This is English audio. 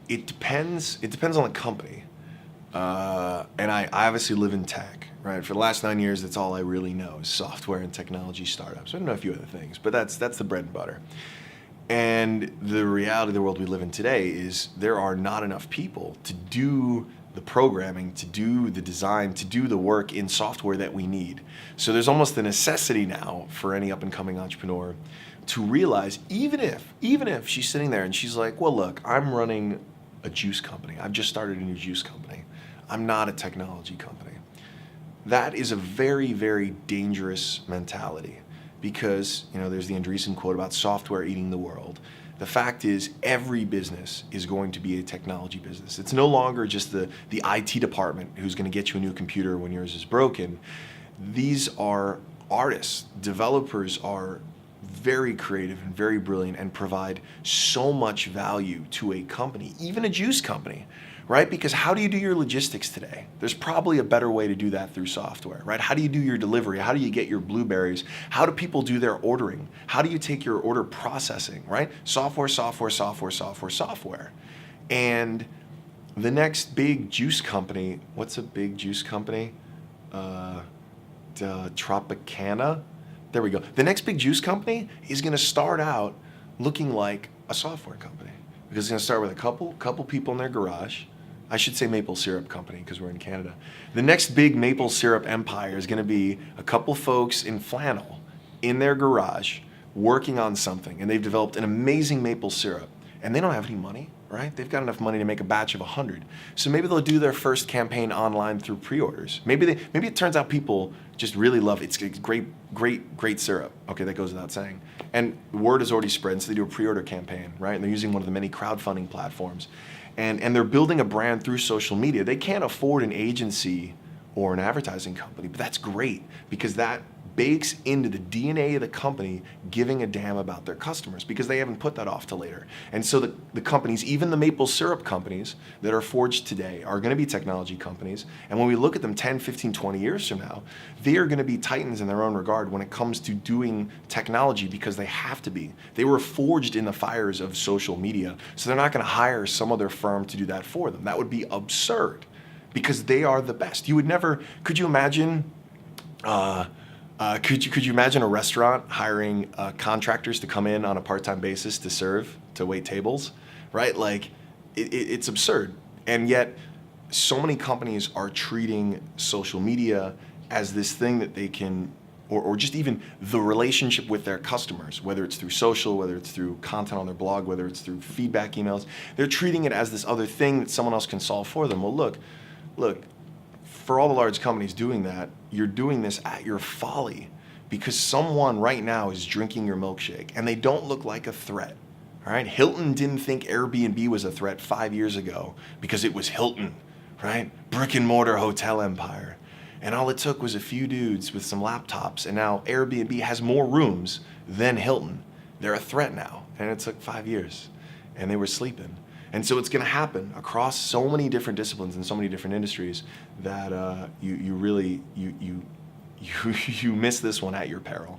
It depends. It depends on the company. And I obviously live in tech, right? For the last 9 years, that's all I really know is software and technology startups. I don't know a few other things, but that's the bread and butter. And the reality of the world we live in today is there are not enough people to do the programming, to do the design, to do the work in software that we need. So there's almost a necessity now for any up and coming entrepreneur to realize, even if she's sitting there and she's like, well, look, I'm running a juice company. I've just started a new juice company. I'm not a technology company. That is a very, very dangerous mentality because, there's the Andreessen quote about software eating the world. The fact is every business is going to be a technology business. It's no longer just the IT department who's going to get you a new computer when yours is broken. These are artists. Developers are very creative and very brilliant and provide so much value to a company, even a juice company, right? Because how do you do your logistics today? There's probably a better way to do that through software, right? How do you do your delivery? How do you get your blueberries? How do people do their ordering? How do you take your order processing, right? Software, software, software, software, software. And the next big juice company, what's a big juice company? Tropicana? There we go. The next big juice company is going to start out looking like a software company because it's going to start with a couple people in their garage. I should say maple syrup company because we're in Canada. The next big maple syrup empire is going to be a couple folks in flannel in their garage working on something, and they've developed an amazing maple syrup, and they don't have any money, right? They've got enough money to make a batch of 100. So maybe they'll do their first campaign online through pre-orders. Maybe it turns out people just really love it. It's great syrup. Okay, that goes without saying. And word has already spread, so they do a pre-order campaign, right? And they're using one of the many crowdfunding platforms. And they're building a brand through social media. They can't afford an agency or an advertising company, but that's great because that bakes into the DNA of the company giving a damn about their customers because they haven't put that off to later. And so the companies, even the maple syrup companies that are forged today are going to be technology companies. And when we look at them 10, 15, 20 years from now, they are going to be titans in their own regard when it comes to doing technology because they have to be. They were forged in the fires of social media. So they're not going to hire some other firm to do that for them. That would be absurd because they are the best. Could you imagine could you imagine a restaurant hiring contractors to come in on a part-time basis to wait tables, right? Like, it's absurd. And yet, so many companies are treating social media as this thing that they can, or just even the relationship with their customers, whether it's through social, whether it's through content on their blog, whether it's through feedback emails, they're treating it as this other thing that someone else can solve for them. Well, look, for all the large companies doing that, you're doing this at your folly because someone right now is drinking your milkshake and they don't look like a threat. All right? Hilton didn't think Airbnb was a threat 5 years ago because it was Hilton, right? Brick and mortar hotel empire. And all it took was a few dudes with some laptops, and now Airbnb has more rooms than Hilton. They're a threat now, and it took 5 years, and they were sleeping. And so it's going to happen across so many different disciplines and so many different industries that you miss this one at your peril.